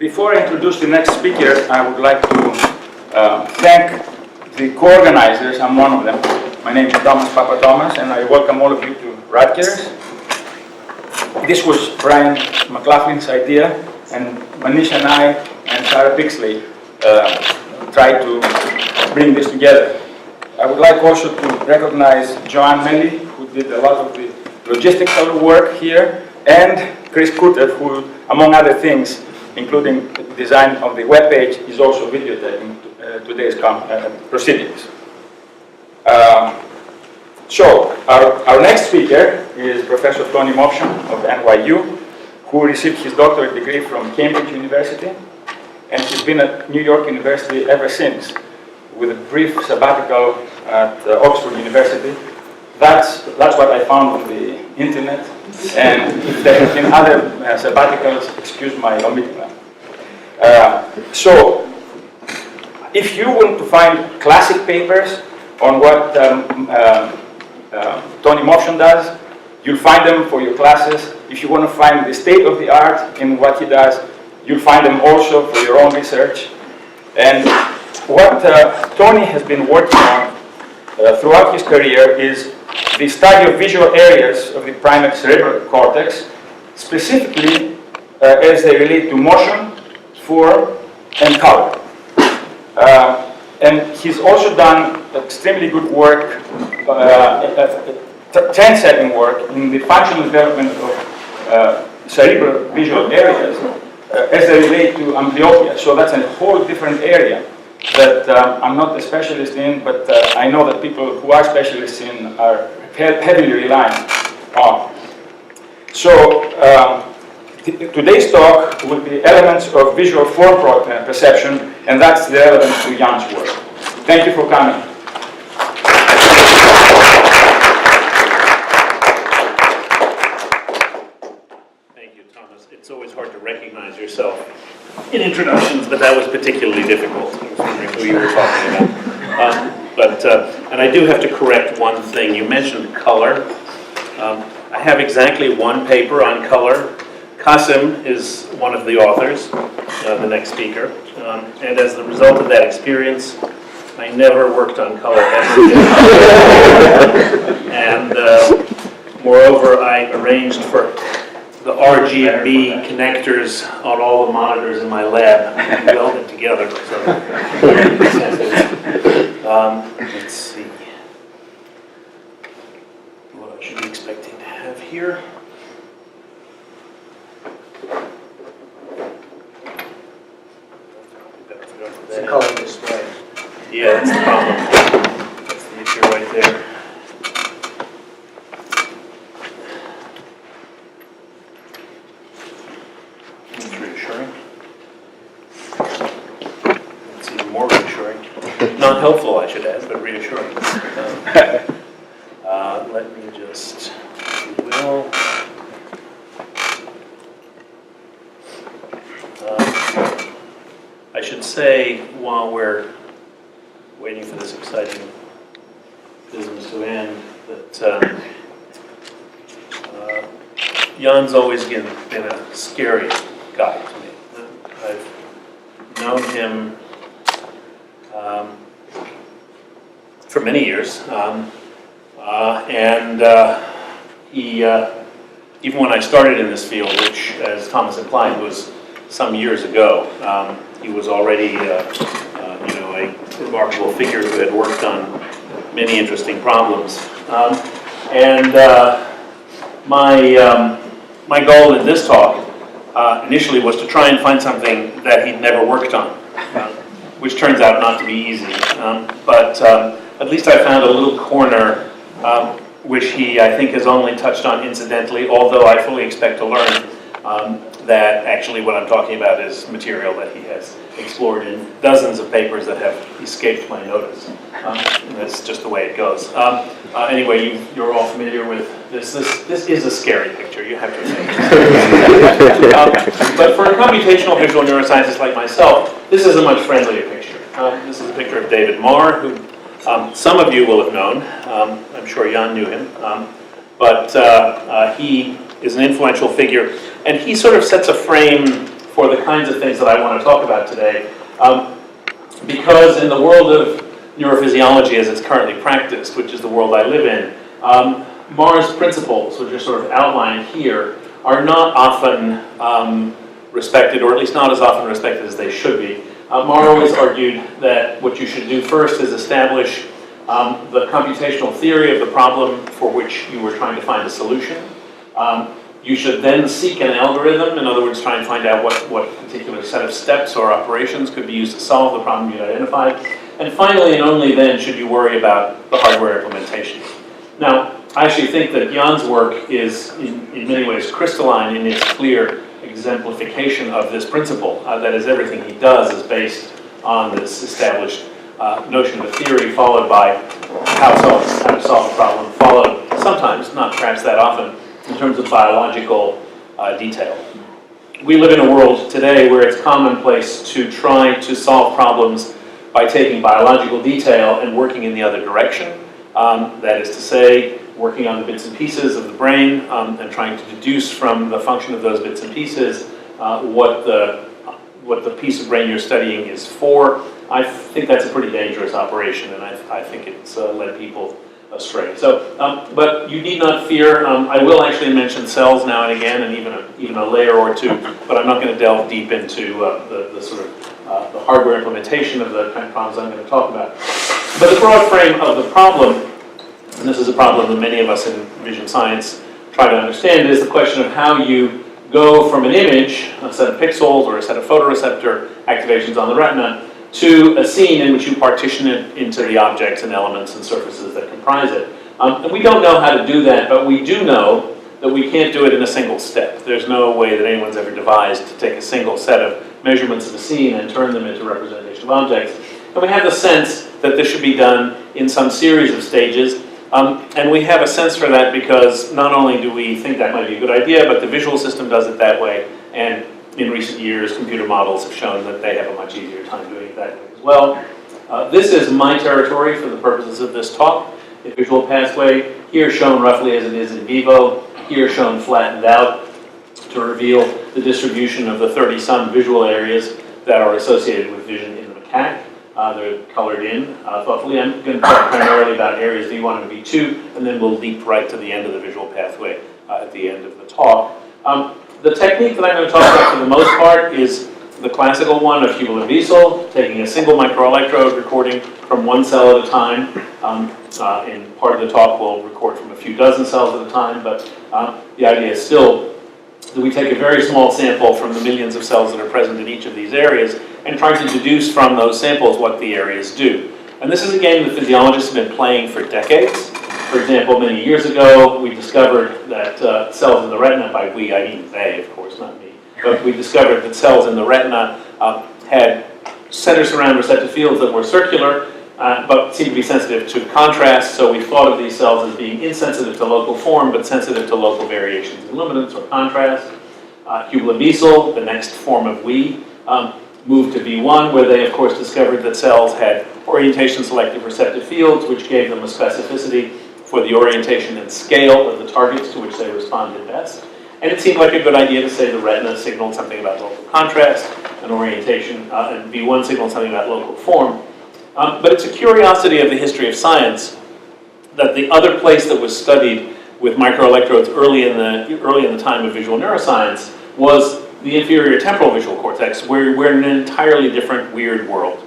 Before I introduce the next speaker, I would like to thank the co-organizers. I'm one of them. My name is Thomas Papatomas, and I welcome all of you to Rutgers. This was Brian McLaughlin's idea, and Manish and I and Sarah Pixley tried to bring this together. I would like also to recognize Joanne Melly, who did a lot of the logistical work here, and Chris Kutter, who, among other things, including the design of the webpage, is also videotaping today's proceedings. So, our next speaker is Professor Tony Movshon of NYU, who received his doctorate degree from Cambridge University, and he's been at New York University ever since, with a brief sabbatical at Oxford University. That's what I found on the internet, and if there have been other sabbaticals, excuse my omitting them. So, if you want to find classic papers on what Tony Movshon does, you'll find them for your classes. If you want to find the state of the art in what he does, you'll find them also for your own research. And what Tony has been working on throughout his career is the study of visual areas of the primate cerebral cortex, specifically as they relate to motion, form, and color. And he's also done extremely good work, trend-setting work in the functional development of cerebral visual areas as they relate to amblyopia. So that's a whole different area that I'm not a specialist in, but I know that people who are specialists in are heavily reliant on. So today's talk will be elements of visual form perception, and that's the relevance to Jan's work. Thank you for coming. Thank you, Thomas. It's always hard to recognize yourself in introductions, but that was particularly difficult. I was wondering who you were talking about. And I do have to correct one thing. You mentioned color. I have exactly one paper on color. Qasim is one of the authors, the next speaker. And as a result of that experience, I never worked on color ever again. And moreover, I arranged for the RGB connectors on all the monitors in my lab and welded together. So, let's see what I should be expecting to have here. It's a color display. Yeah, that's the problem. That's the issue right there. It's reassuring. It's even more reassuring. Not helpful, I should add, but reassuring. Let me just, if you will. I should say, while we're waiting for this exciting business to end, that Jan's always been a scary guy to me. I've known him for many years, and he, even when I started in this field, which, as Thomas implied, was some years ago, he was already, a remarkable figure who had worked on many interesting problems. My goal in this talk initially was to try and find something that he'd never worked on, which turns out not to be easy. But at least I found a little corner which he, I think, has only touched on incidentally, although I fully expect to learn that actually what I'm talking about is material that he has explored in dozens of papers that have escaped my notice. And that's just the way it goes. Anyway, you're all familiar with this. This is a scary picture, you have to admit. But for a computational visual neuroscientist like myself, this is a much friendlier picture. This is a picture of David Marr, who some of you will have known. I'm sure Jan knew him. But he is an influential figure, and he sort of sets a frame for the kinds of things that I want to talk about today. Because in the world of neurophysiology as it's currently practiced, which is the world I live in, Marr's principles, which are sort of outlined here, are not often respected, or at least not as often respected as they should be. Marr always argued that what you should do first is establish the computational theory of the problem for which you were trying to find a solution. You should then seek an algorithm, in other words, try and find out what particular set of steps or operations could be used to solve the problem you identified. And finally, and only then, should you worry about the hardware implementation. Now, I actually think that Jan's work is, in many ways, crystalline in its clear exemplification of this principle. That is, everything he does is based on this established notion of a theory, followed by how to solve a problem, followed sometimes, not perhaps that often, in terms of biological detail. We live in a world today where it's commonplace to try to solve problems by taking biological detail and working in the other direction. That is to say, working on the bits and pieces of the brain and trying to deduce from the function of those bits and pieces what the piece of brain you're studying is for. I think that's a pretty dangerous operation, and I think it's led people astray. So, but you need not fear. I will actually mention cells now and again, and even a layer or two, but I'm not going to delve deep into the sort of the hardware implementation of the kind of problems I'm going to talk about. But the broad frame of the problem, and this is a problem that many of us in vision science try to understand, is the question of how you go from an image, a set of pixels or a set of photoreceptor activations on the retina, to a scene in which you partition it into the objects and elements and surfaces that comprise it. And we don't know how to do that, but we do know that we can't do it in a single step. There's no way that anyone's ever devised to take a single set of measurements of a scene and turn them into representation of objects. And we have the sense that this should be done in some series of stages. And we have a sense for that because not only do we think that might be a good idea, but the visual system does it that way. And in recent years, computer models have shown that they have a much easier time doing it that way as well. This is my territory for the purposes of this talk. A visual pathway, here shown roughly as it is in vivo, here shown flattened out to reveal the distribution of the 30-some visual areas that are associated with vision in the macaque. They're colored in thoughtfully. I'm going to talk primarily about areas V1 and V2, and then we'll leap right to the end of the visual pathway at the end of the talk. The technique that I'm going to talk about for the most part is the classical one of Hubel and Wiesel, taking a single microelectrode, recording from one cell at a time. In part of the talk, we'll record from a few dozen cells at a time, but the idea is still that we take a very small sample from the millions of cells that are present in each of these areas and try to deduce from those samples what the areas do. And this is a game that physiologists have been playing for decades. For example, many years ago, we discovered that cells in the retina, by we, I mean they, of course, not me, but we discovered that cells in the retina had centers around receptive fields that were circular, but seemed to be sensitive to contrast, so we thought of these cells as being insensitive to local form, but sensitive to local variations in luminance or contrast. Hubel and Wiesel, the next form of we, moved to V1, where they, of course, discovered that cells had orientation-selective receptive fields, which gave them a specificity for the orientation and scale of the targets to which they responded best. And it seemed like a good idea to say the retina signaled something about local contrast and orientation, and V1 signaled something about local form. But it's a curiosity of the history of science that the other place that was studied with microelectrodes early in the time of visual neuroscience was the inferior temporal visual cortex, where we're in an entirely different, weird world.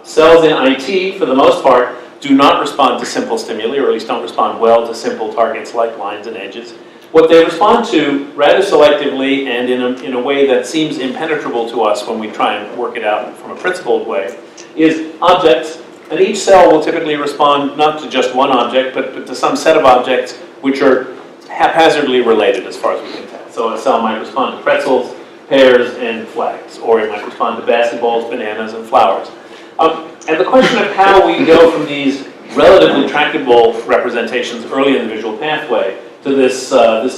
Cells in IT, for the most part, do not respond to simple stimuli, or at least don't respond well to simple targets like lines and edges. What they respond to, rather selectively and in a way that seems impenetrable to us when we try and work it out from a principled way, is objects. And each cell will typically respond not to just one object, but to some set of objects which are haphazardly related as far as we can tell. So a cell might respond to pretzels, pears, and flags, or it might respond to basketballs, bananas, and flowers. And the question of how we go from these relatively tractable representations early in the visual pathway to this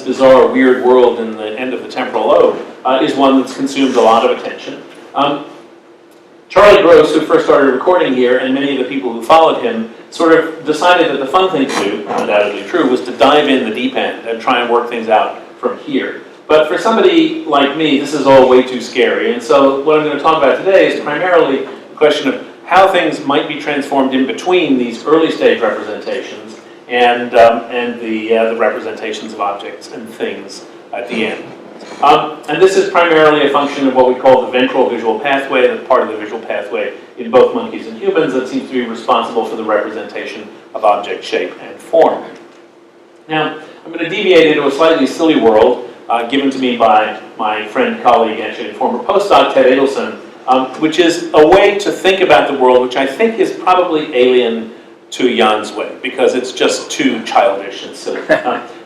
bizarre, weird world in the end of the temporal lobe is one that's consumed a lot of attention. Charlie Gross, who first started recording here, and many of the people who followed him, sort of decided that the fun thing to do, undoubtedly true, was to dive in the deep end and try and work things out from here. But for somebody like me, this is all way too scary. And so what I'm going to talk about today is primarily a question of how things might be transformed in between these early stage representations and the representations of objects and things at the end. And this is primarily a function of what we call the ventral visual pathway, the part of the visual pathway in both monkeys and humans that seems to be responsible for the representation of object shape and form. Now, I'm going to deviate into a slightly silly world given to me by my friend, colleague, actually former postdoc, Ted Adelson, which is a way to think about the world which I think is probably alien to Jan's way, because it's just too childish and silly.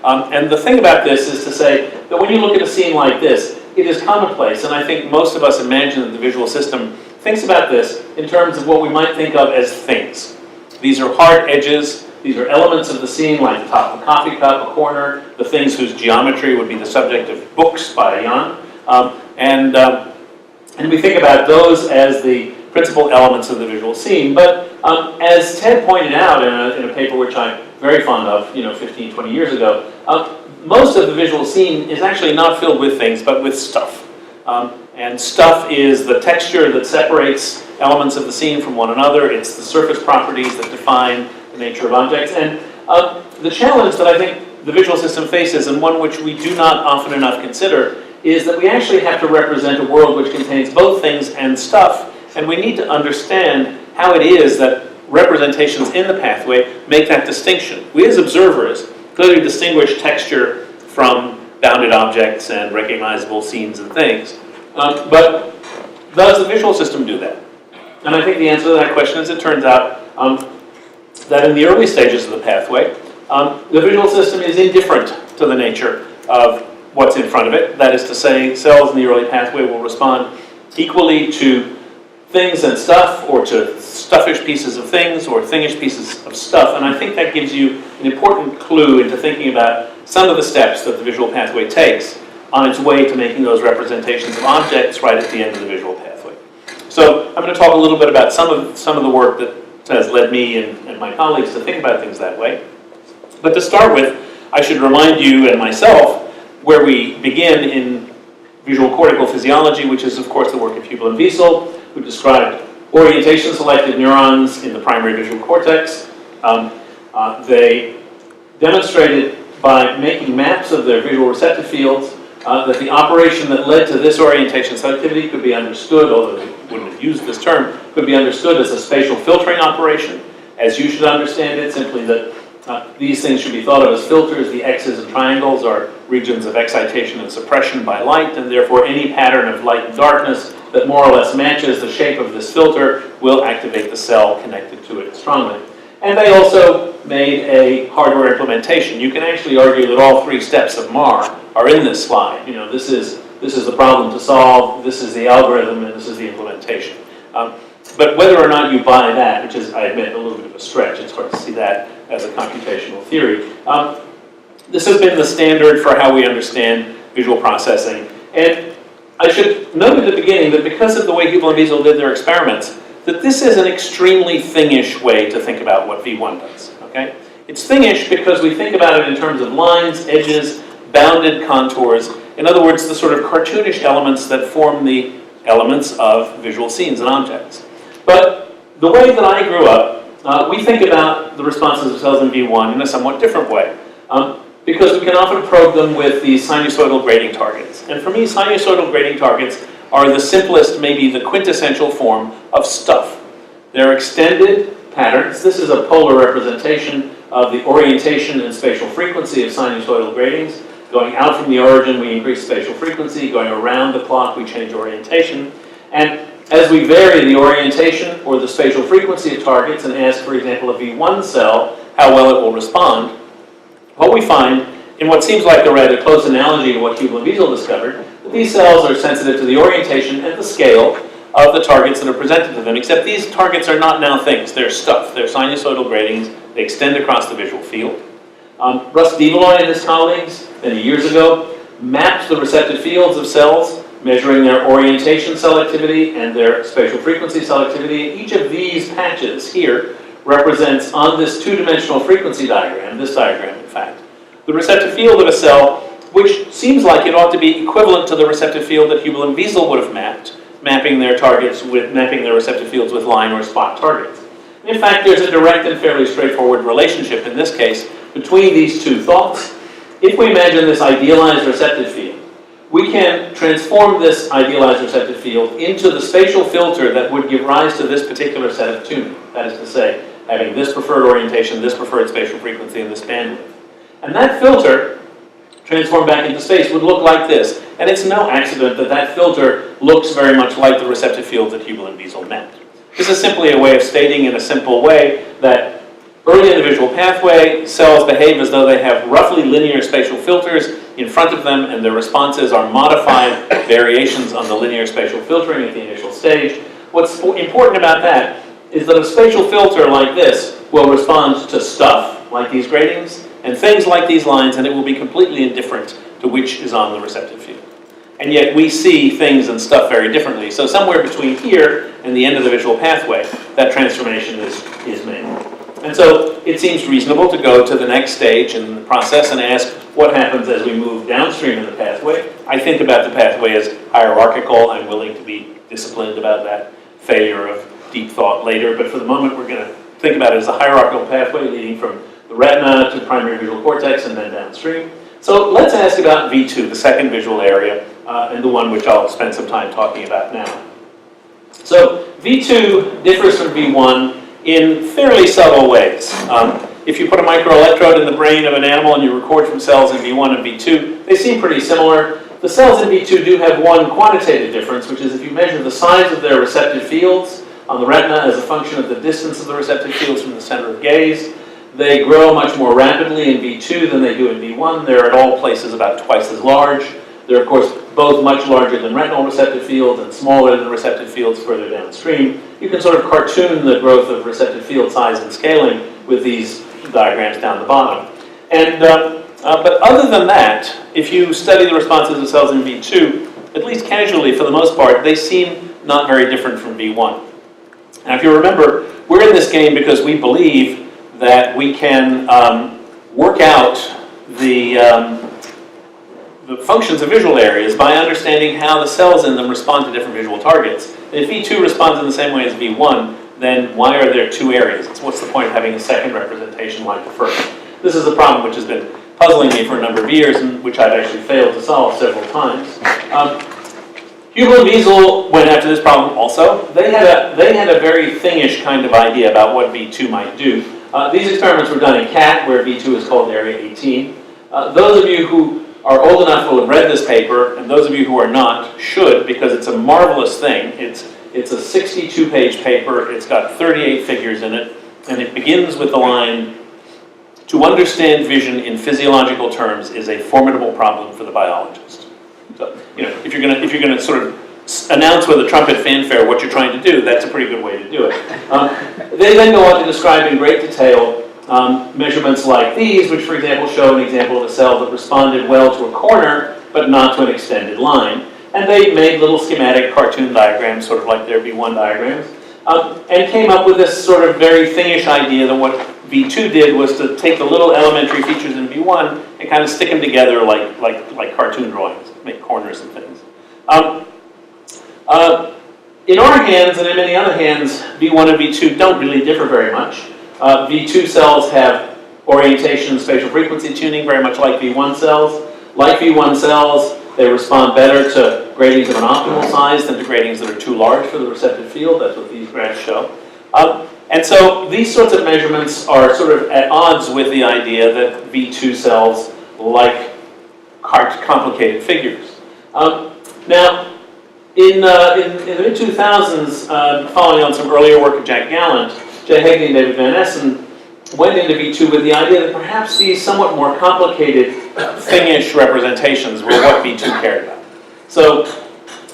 And the thing about this is to say that when you look at a scene like this, it is commonplace, and I think most of us imagine that the visual system thinks about this in terms of what we might think of as things. These are hard edges, these are elements of the scene like the top of a coffee cup, a corner, the things whose geometry would be the subject of books by Jan, and we think about those as the principal elements of the visual scene. But as Ted pointed out in a paper which I'm very fond of, 15, 20 years ago, most of the visual scene is actually not filled with things, but with stuff. And stuff is the texture that separates elements of the scene from one another. It's the surface properties that define the nature of objects. And the challenge that I think the visual system faces, and one which we do not often enough consider, is that we actually have to represent a world which contains both things and stuff, and we need to understand how it is that representations in the pathway make that distinction. We as observers clearly distinguish texture from bounded objects and recognizable scenes and things, but does the visual system do that? And I think the answer to that question is it turns out that in the early stages of the pathway, the visual system is indifferent to the nature of what's in front of it. That is to say, cells in the early pathway will respond equally to things and stuff, or to stuffish pieces of things, or thingish pieces of stuff. And I think that gives you an important clue into thinking about some of the steps that the visual pathway takes on its way to making those representations of objects right at the end of the visual pathway. So I'm going to talk a little bit about some of the work that has led me and my colleagues to think about things that way. But to start with, I should remind you and myself where we begin in visual cortical physiology, which is, of course, the work of Hubel and Wiesel, who described orientation-selected neurons in the primary visual cortex. They demonstrated by making maps of their visual receptive fields that the operation that led to this orientation selectivity could be understood, although they wouldn't have used this term, could be understood as a spatial filtering operation, as you should understand it, simply that these things should be thought of as filters. The X's and triangles are regions of excitation and suppression by light, and therefore any pattern of light and darkness that more or less matches the shape of this filter will activate the cell connected to it strongly. And they also made a hardware implementation. You can actually argue that all three steps of MAR are in this slide. This is the problem to solve, this is the algorithm, and this is the implementation. But whether or not you buy that, which is, I admit, a little bit of a stretch, it's hard to see that as a computational theory. This has been the standard for how we understand visual processing. And I should note at the beginning that because of the way Hubel and Wiesel did their experiments, that this is an extremely thingish way to think about what V1 does, okay? It's thingish because we think about it in terms of lines, edges, bounded contours. In other words, the sort of cartoonish elements that form the elements of visual scenes and objects. But the way that I grew up, we think about the responses of cells in V1 in a somewhat different way. Because we can often probe them with these sinusoidal grading targets. And for me, sinusoidal grading targets are the simplest, maybe the quintessential form of stuff. They're extended patterns. This is a polar representation of the orientation and spatial frequency of sinusoidal gratings. Going out from the origin, we increase spatial frequency. Going around the clock, we change orientation. And as we vary the orientation or the spatial frequency of targets and ask, for example, a V1 cell how well it will respond, what we find, in what seems like a rather close analogy to what Hubel and Wiesel discovered, that these cells are sensitive to the orientation and the scale of the targets that are presented to them, except these targets are not now things, they're stuff. They're sinusoidal gratings, they extend across the visual field. Russ Develoy and his colleagues, many years ago, mapped the receptive fields of cells, measuring their orientation selectivity and their spatial frequency selectivity. Each of these patches here represents, on this two-dimensional frequency diagram, this diagram in fact, the receptive field of a cell which seems like it ought to be equivalent to the receptive field that Hubel and Wiesel would have mapped, mapping their receptive fields with line or spot targets. In fact, there's a direct and fairly straightforward relationship in this case between these two thoughts. If we imagine this idealized receptive field, we can transform this idealized receptive field into the spatial filter that would give rise to this particular set of tuning. That is to say, having this preferred orientation, this preferred spatial frequency, and this bandwidth. And that filter, transformed back into space, would look like this. And it's no accident that that filter looks very much like the receptive field that Hubel and Wiesel mapped. This is simply a way of stating in a simple way that early in the visual pathway, cells behave as though they have roughly linear spatial filters in front of them, and their responses are modified variations on the linear spatial filtering at the initial stage. What's important about that is that a spatial filter like this will respond to stuff, like these gratings, and things like these lines, and it will be completely indifferent to which is on the receptive field. And yet we see things and stuff very differently. So somewhere between here and the end of the visual pathway, that transformation is made. And so it seems reasonable to go to the next stage in the process and ask what happens as we move downstream in the pathway. I think about the pathway as hierarchical. I'm willing to be disciplined about that failure of deep thought later. But for the moment, we're going to think about it as a hierarchical pathway leading from the retina to the primary visual cortex and then downstream. So let's ask about V2, the second visual area, and the one which I'll spend some time talking about now. So V2 differs from V1 in fairly subtle ways. If you put a microelectrode in the brain of an animal and you record from cells in V1 and V2, they seem pretty similar. The cells in V2 do have one quantitative difference, which is if you measure the size of their receptive fields on the retina as a function of the distance of the receptive fields from the center of gaze, they grow much more rapidly in V2 than they do in V1. They're at all places about twice as large. They're, of course, both much larger than retinal receptive fields and smaller than receptive fields further downstream. You can sort of cartoon the growth of receptive field size and scaling with these diagrams down the bottom. And, but other than that, if you study the responses of cells in V2, at least casually for the most part, they seem not very different from V1. Now, if you remember, we're in this game because we believe that we can work out the functions of visual areas by understanding how the cells in them respond to different visual targets. And if V2 responds in the same way as V1, then why are there two areas? What's the point of having a second representation like the first? This is a problem which has been puzzling me for a number of years and which I've actually failed to solve several times. Hubel and Wiesel went after this problem also. They had a very thingish kind of idea about what V2 might do. These experiments were done in cat, where V2 is called area 18. Those of you who are old enough will have read this paper, and those of you who are not should, because it's a marvelous thing. It's a 62-page paper. It's got 38 figures in it, and it begins with the line, "To understand vision in physiological terms is a formidable problem for the biologist." So, if you're gonna sort of announce with a trumpet fanfare what you're trying to do, that's a pretty good way to do it. They then go on to describe in great detail measurements like these, which, for example, show an example of a cell that responded well to a corner, but not to an extended line. And they made little schematic cartoon diagrams, sort of like their V1 diagrams, and came up with this sort of very thingish idea that what V2 did was to take the little elementary features in V1 and kind of stick them together like cartoon drawings, make corners and things. In our hands, and in many other hands, V1 and V2 don't really differ very much. V2 cells have orientation and spatial frequency tuning very much like V1 cells. Like V1 cells, they respond better to gratings of an optimal size than to gratings that are too large for the receptive field. That's what these graphs show. And so these sorts of measurements are sort of at odds with the idea that V2 cells like complicated figures. Now, in the mid-2000s, following on some earlier work of Jack Gallant, Jay Hagney and David Van Essen went into V2 with the idea that perhaps these somewhat more complicated, thingish representations were what V2 cared about. So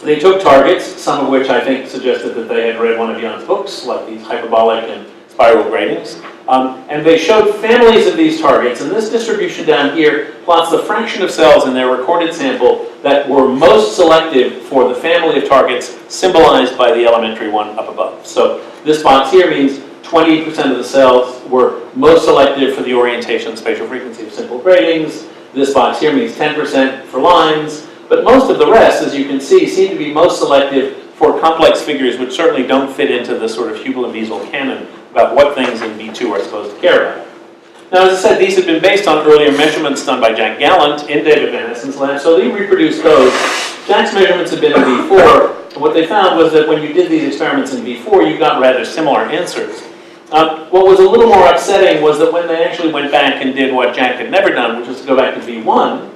they took targets, some of which I think suggested that they had read one of Jan's books, like these hyperbolic and spiral gratings, and they showed families of these targets, and this distribution down here plots the fraction of cells in their recorded sample that were most selective for the family of targets symbolized by the elementary one up above. So this box here means 20% of the cells were most selective for the orientation and spatial frequency of simple gratings. This box here means 10% for lines, but most of the rest, as you can see, seem to be most selective for complex figures which certainly don't fit into the sort of Hubel and Wiesel canon about what things in V2 are supposed to care about. Now, as I said, these have been based on earlier measurements done by Jack Gallant in David Van Essen's lab, so they reproduced those. Jack's measurements have been in V4, and what they found was that when you did these experiments in V4, you got rather similar answers. What was a little more upsetting was that when they actually went back and did what Jack had never done, which was to go back to V1,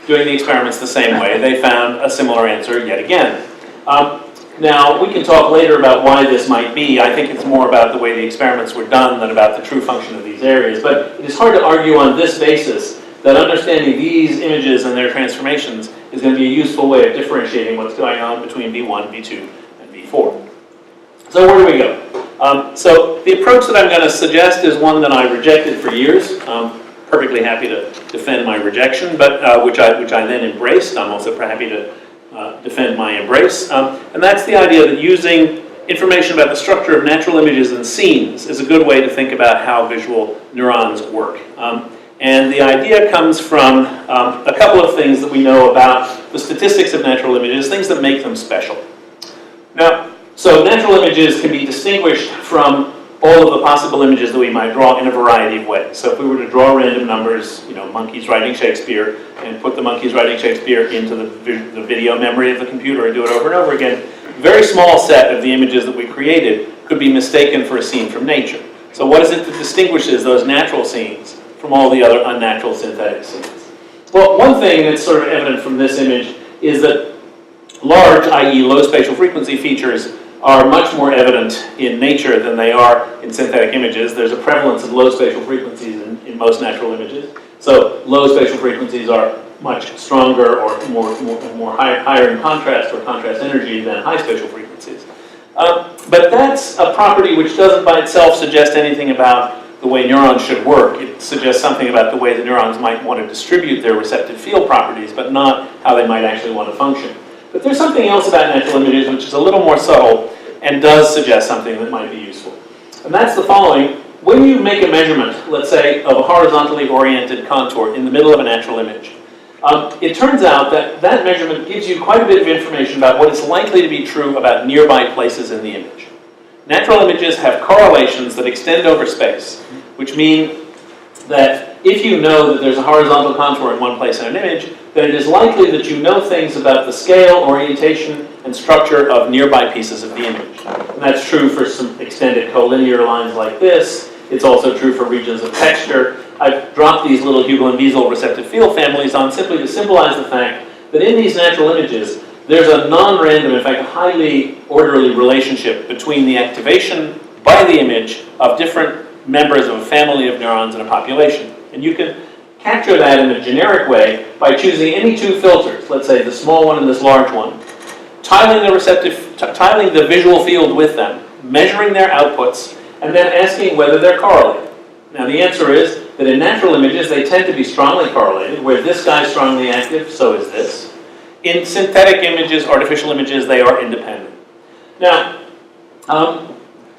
doing the experiments the same way, they found a similar answer yet again. Now, we can talk later about why this might be. I think it's more about the way the experiments were done than about the true function of these areas. But it is hard to argue on this basis that understanding these images and their transformations is going to be a useful way of differentiating what's going on between V1, V2, and V4. So where do we go? So the approach that I'm going to suggest is one that I rejected for years. Perfectly happy to defend my rejection, but which I then embraced. I'm also happy to defend my embrace. And that's the idea that using information about the structure of natural images and scenes is a good way to think about how visual neurons work. And the idea comes from a couple of things that we know about the statistics of natural images, things that make them special. Now, so natural images can be distinguished from all of the possible images that we might draw in a variety of ways. So if we were to draw random numbers, monkeys writing Shakespeare, and put the monkeys writing Shakespeare into the video memory of the computer and do it over and over again, a very small set of the images that we created could be mistaken for a scene from nature. So what is it that distinguishes those natural scenes from all the other unnatural synthetic scenes? Well, one thing that's sort of evident from this image is that large, i.e. low spatial frequency features are much more evident in nature than they are in synthetic images. There's a prevalence of low spatial frequencies in most natural images. So low spatial frequencies are much stronger or higher in contrast or contrast energy than high spatial frequencies. But that's a property which doesn't by itself suggest anything about the way neurons should work. It suggests something about the way the neurons might want to distribute their receptive field properties, but not how they might actually want to function. But there's something else about natural images which is a little more subtle and does suggest something that might be useful. And that's the following. When you make a measurement, let's say, of a horizontally oriented contour in the middle of a natural image, it turns out that that measurement gives you quite a bit of information about what is likely to be true about nearby places in the image. Natural images have correlations that extend over space, which mean that if you know that there's a horizontal contour in one place in an image, then it is likely that you know things about the scale, orientation, and structure of nearby pieces of the image. And that's true for some extended collinear lines like this. It's also true for regions of texture. I've dropped these little Hubel and Wiesel receptive field families on simply to symbolize the fact that in these natural images, there's a non-random, in fact, a highly orderly relationship between the activation by the image of different members of a family of neurons in a population. And you can capture that in a generic way by choosing any two filters, let's say the small one and this large one, tiling the visual field with them, measuring their outputs, and then asking whether they're correlated. Now the answer is that in natural images they tend to be strongly correlated, where this guy's strongly active, so is this. In synthetic images, artificial images, they are independent. Now,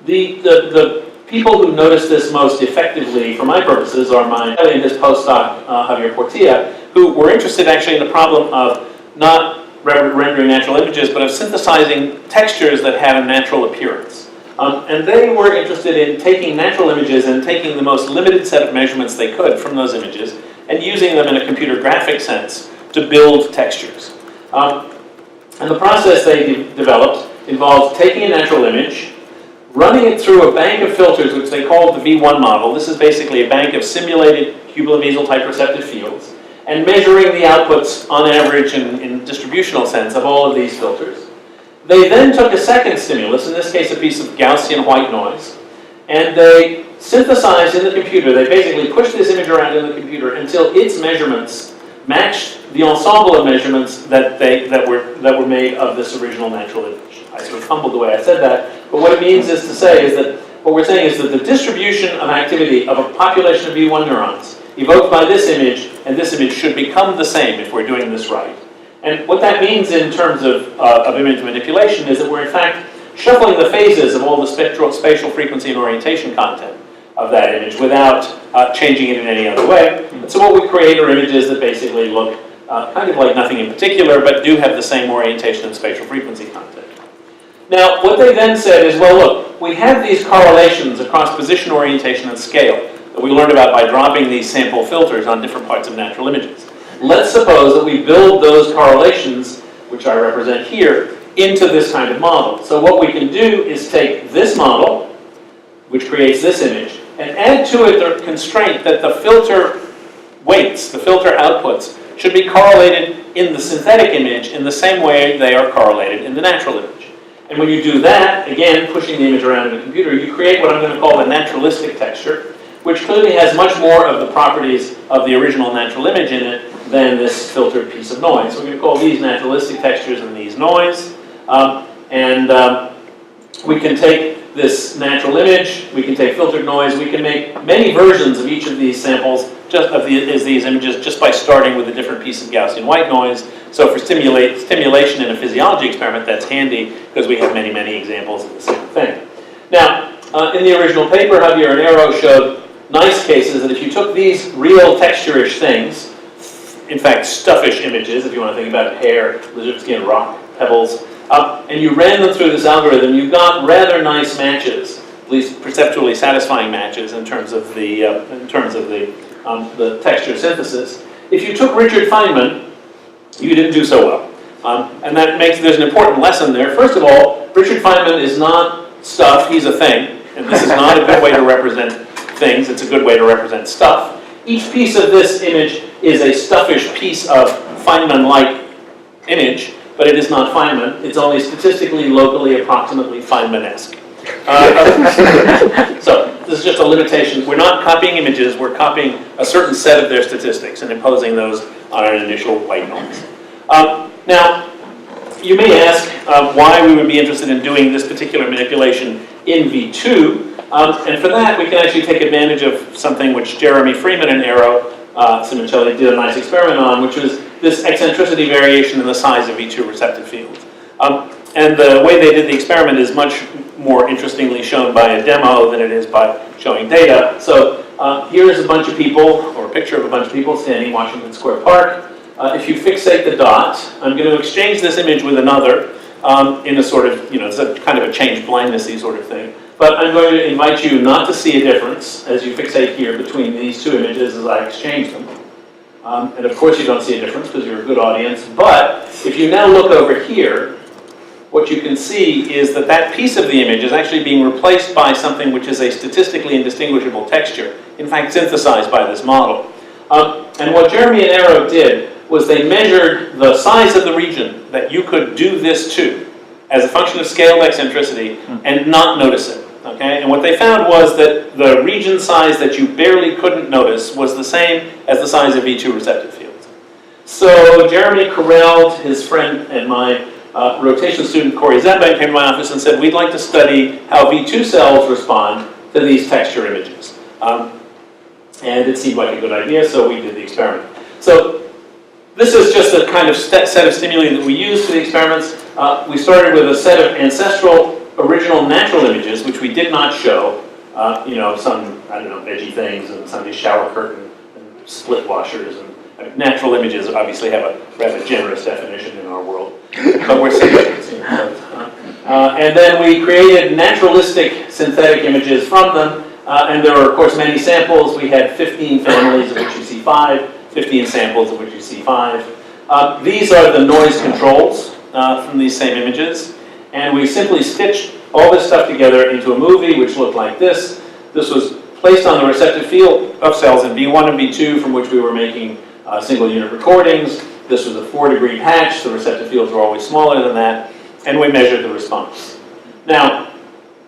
the people who notice this most effectively, for my purposes, are and his postdoc, Javier Portilla, who were interested actually in the problem of not rendering natural images, but of synthesizing textures that had a natural appearance. And they were interested in taking natural images and taking the most limited set of measurements they could from those images and using them in a computer graphic sense to build textures. And the process they developed involved taking a natural image, running it through a bank of filters, which they called the V1 model. This is basically a bank of simulated Hubel and Wiesel type receptive fields, and measuring the outputs on average in distributional sense of all of these filters. They then took a second stimulus, in this case a piece of Gaussian white noise, and they synthesized in the computer, they basically pushed this image around in the computer until its measurements matched the ensemble of measurements that were made of this original natural image. I sort of fumbled the way I said that, but what it means is to say is that, what we're saying is that the distribution of activity of a population of V1 neurons evoked by this image and this image should become the same if we're doing this right. And what that means in terms of image manipulation is that we're in fact shuffling the phases of all the spatial frequency and orientation content of that image without changing it in any other way. And so what we create are images that basically look kind of like nothing in particular, but do have the same orientation and spatial frequency content. Now, what they then said is, well, look, we have these correlations across position, orientation, and scale that we learned about by dropping these sample filters on different parts of natural images. Let's suppose that we build those correlations, which I represent here, into this kind of model. So what we can do is take this model, which creates this image, and add to it the constraint that the filter weights, the filter outputs, should be correlated in the synthetic image in the same way they are correlated in the natural image. And when you do that, again, pushing the image around in the computer, you create what I'm going to call a naturalistic texture, which clearly has much more of the properties of the original natural image in it than this filtered piece of noise. So we're going to call these naturalistic textures and these noise. We can take this natural image, we can take filtered noise, we can make many versions of each of these samples, these images, just by starting with a different piece of Gaussian white noise. So for stimulation in a physiology experiment, that's handy because we have many, many examples of the same thing. Now, in the original paper, Javier and Arrow showed nice cases that if you took these real texture-ish things, in fact, stuffish images, if you want to think about hair, lizard skin, rock, pebbles, and you ran them through this algorithm, you got rather nice matches, at least perceptually satisfying matches in terms of the texture synthesis. If you took Richard Feynman, you didn't do so well. And that makes, there's an important lesson there. First of all, Richard Feynman is not stuff, he's a thing. And this is not a good way to represent things, it's a good way to represent stuff. Each piece of this image is a stuffish piece of Feynman-like image, but it is not Feynman. It's only statistically, locally, approximately Feynman-esque. So this is just a limitation. We're not copying images, we're copying a certain set of their statistics and imposing those on an initial white noise. Now, you may ask why we would be interested in doing this particular manipulation in V2. And for that, we can actually take advantage of something which Jeremy Freeman and Arrow Simoncelli did a nice experiment on, which was this eccentricity variation in the size of V2 receptive fields. And the way they did the experiment is much more interestingly shown by a demo than it is by showing data. So here's a bunch of people, or a picture of a bunch of people standing in Washington Square Park. If you fixate the dot, I'm going to exchange this image with another in a sort of, it's a kind of a change blindness-y sort of thing. But I'm going to invite you not to see a difference as you fixate here between these two images as I exchange them. And of course you don't see a difference because you're a good audience. But if you now look over here, what you can see is that that piece of the image is actually being replaced by something which is a statistically indistinguishable texture, in fact synthesized by this model. And what Jeremy and Arrow did was they measured the size of the region that you could do this to as a function of scaled eccentricity and not notice it. Okay? And what they found was that the region size that you barely couldn't notice was the same as the size of V2 receptive fields. So Jeremy corralled his friend and my rotation student Corey Zembank came to my office and said, we'd like to study how V2 cells respond to these texture images. And it seemed like a good idea, so we did the experiment. So this is just a kind of set of stimuli that we used for the experiments. We started with a set of ancestral original natural images, which we did not show. Some, veggie things and somebody's shower curtain and split washers. And natural images obviously have a rather generous definition in our world. But we're simplified. And then we created naturalistic synthetic images from them. And there were, of course, many samples. We had 15 families of which you see 5, 15 samples of which you see 5. These are the noise controls from these same images. And we simply stitched all this stuff together into a movie which looked like this. This was placed on the receptive field of cells in V1 and V2 from which we were making single unit recordings. This was a 4-degree patch. The receptive fields were always smaller than that. And we measured the response. Now,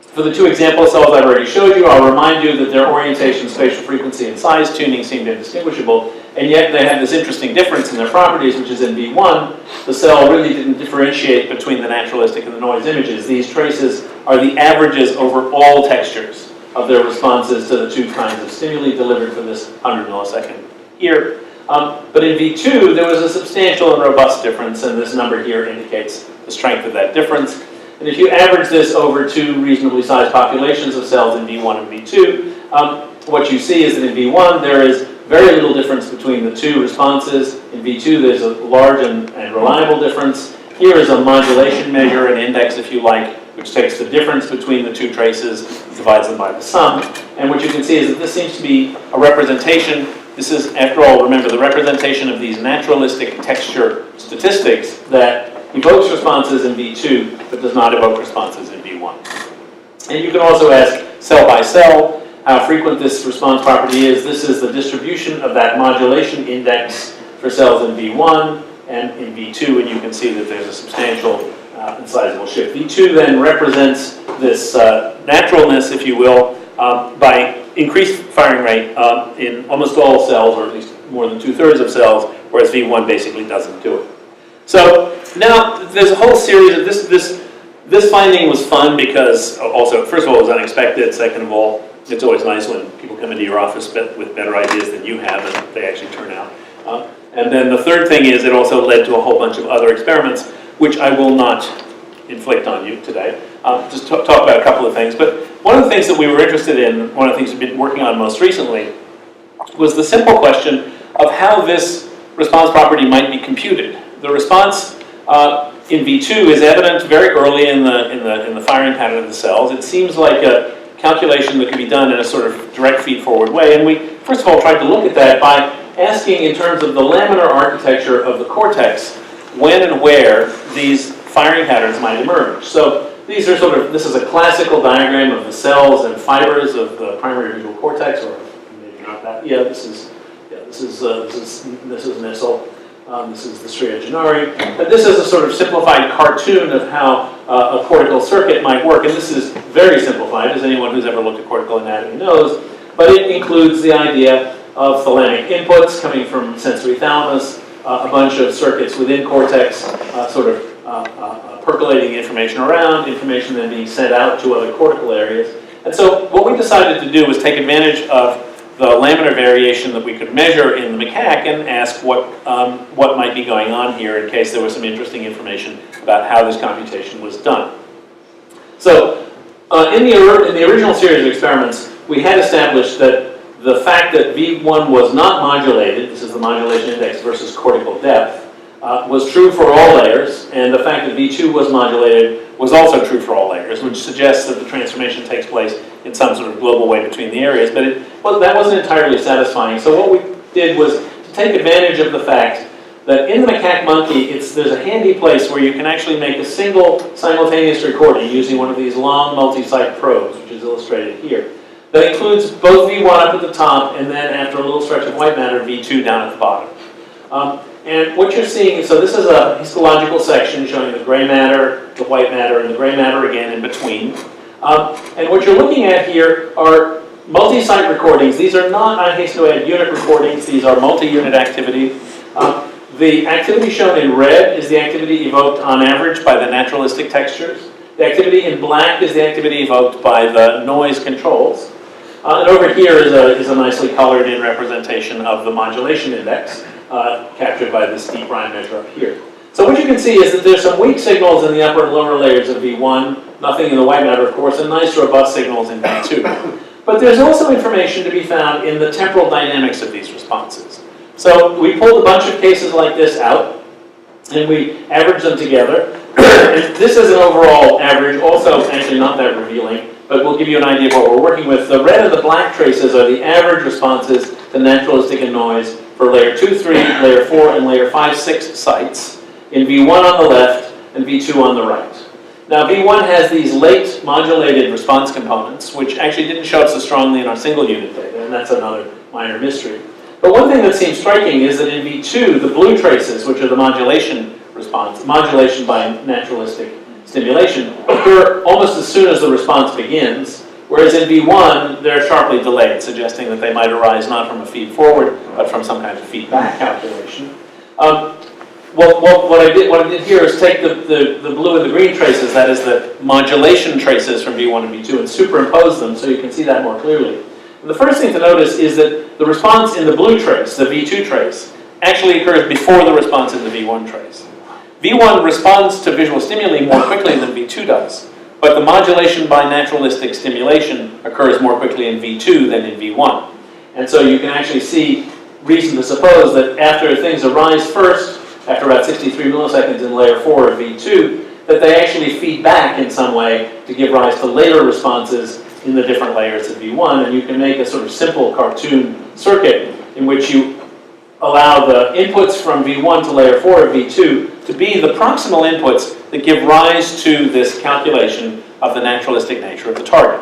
for the 2 example cells I've already showed you, I'll remind you that their orientation, spatial frequency, and size tuning seemed indistinguishable, and yet they had this interesting difference in their properties, which is in V1, the cell really didn't differentiate between the naturalistic and the noise images. These traces are the averages over all textures of their responses to the 2 kinds of stimuli delivered for this 100 millisecond here. But in V2, there was a substantial and robust difference, and this number here indicates the strength of that difference. And if you average this over two reasonably sized populations of cells in V1 and V2, what you see is that in V1 there is very little difference between the two responses. In V2 there's a large and reliable difference. Here is a modulation measure, an index if you like, which takes the difference between the two traces, divides them by the sum. And what you can see is that this seems to be a representation. This is, after all, remember, the representation of these naturalistic texture statistics that evokes responses in V2, but does not evoke responses in V1. And you can also ask cell by cell how frequent this response property is. This is the distribution of that modulation index for cells in V1 and in V2, and you can see that there's a substantial and sizable shift. V2 then represents this naturalness, if you will, by increased firing rate in almost all cells, or at least more than 2/3 of cells, whereas V1 basically doesn't do it. So now there's a whole series of this finding was fun because also, first of all, it was unexpected. Second of all, it's always nice when people come into your office with better ideas than you have and they actually turn out. And then the third thing is it also led to a whole bunch of other experiments, which I will not inflict on you today. Just talk about a couple of things. But one of the things that we were interested in, one of the things we've been working on most recently, was the simple question of how this response property might be computed. The response in V2 is evident very early in the firing pattern of the cells. It seems like a calculation that can be done in a sort of direct feed-forward way. And we, first of all, tried to look at that by asking in terms of the laminar architecture of the cortex when and where these firing patterns might emerge. So these are this is a classical diagram of the cells and fibers of the primary visual cortex, or maybe not that. Yeah, this is Nissl. This is the stria genari. And this is a sort of simplified cartoon of how a cortical circuit might work. And this is very simplified, as anyone who's ever looked at cortical anatomy knows. But it includes the idea of thalamic inputs coming from sensory thalamus, a bunch of circuits within cortex, percolating information around, information then being sent out to other cortical areas. And so what we decided to do was take advantage of the laminar variation that we could measure in the macaque and ask what might be going on here in case there was some interesting information about how this computation was done. So in the original series of experiments, we had established that the fact that V1 was not modulated, this is the modulation index versus cortical depth, was true for all layers, and the fact that V2 was modulated was also true for all layers, which suggests that the transformation takes place in some sort of global way between the areas, but that wasn't entirely satisfying. So what we did was to take advantage of the fact that in the macaque monkey, there's a handy place where you can actually make a single simultaneous recording using one of these long multi-site probes, which is illustrated here. That includes both V1 up at the top, and then after a little stretch of white matter, V2 down at the bottom. And what you're seeing, so this is a histological section showing the gray matter, the white matter, and the gray matter again in between. And what you're looking at here are multi-site recordings. These are not, I hasten to add, unit recordings. These are multi-unit activity. The activity shown in red is the activity evoked on average by the naturalistic textures. The activity in black is the activity evoked by the noise controls. And over here is a nicely colored in representation of the modulation index, captured by this deep rhyme measure up here. So what you can see is that there's some weak signals in the upper and lower layers of V1, nothing in the white matter, of course, and nice robust signals in V2. But there's also information to be found in the temporal dynamics of these responses. So we pulled a bunch of cases like this out, and we averaged them together. And this is an overall average, also actually not that revealing, but we'll give you an idea of what we're working with. The red and the black traces are the average responses to naturalistic and noise for layer 2, 3, layer 4, and layer 5, 6 sites in V1 on the left and V2 on the right. Now V1 has these late modulated response components, which actually didn't show up so strongly in our single unit data, and that's another minor mystery. But one thing that seems striking is that in V2, the blue traces, which are the modulation response, modulation by naturalistic stimulation, occur almost as soon as the response begins, whereas in V1, they're sharply delayed, suggesting that they might arise not from a feed forward, but from some kind of feedback calculation. What I did here is take the blue and the green traces, that is the modulation traces from V1 and V2, and superimpose them so you can see that more clearly. And the first thing to notice is that the response in the blue trace, the V2 trace, actually occurs before the response in the V1 trace. V1 responds to visual stimuli more quickly than V2 does, but the modulation by naturalistic stimulation occurs more quickly in V2 than in V1. And so you can actually see reason to suppose that after things arise first, after about 63 milliseconds in layer 4 of V2, that they actually feed back in some way to give rise to later responses in the different layers of V1, and you can make a sort of simple cartoon circuit in which you allow the inputs from V1 to layer 4 of V2 to be the proximal inputs that give rise to this calculation of the naturalistic nature of the target.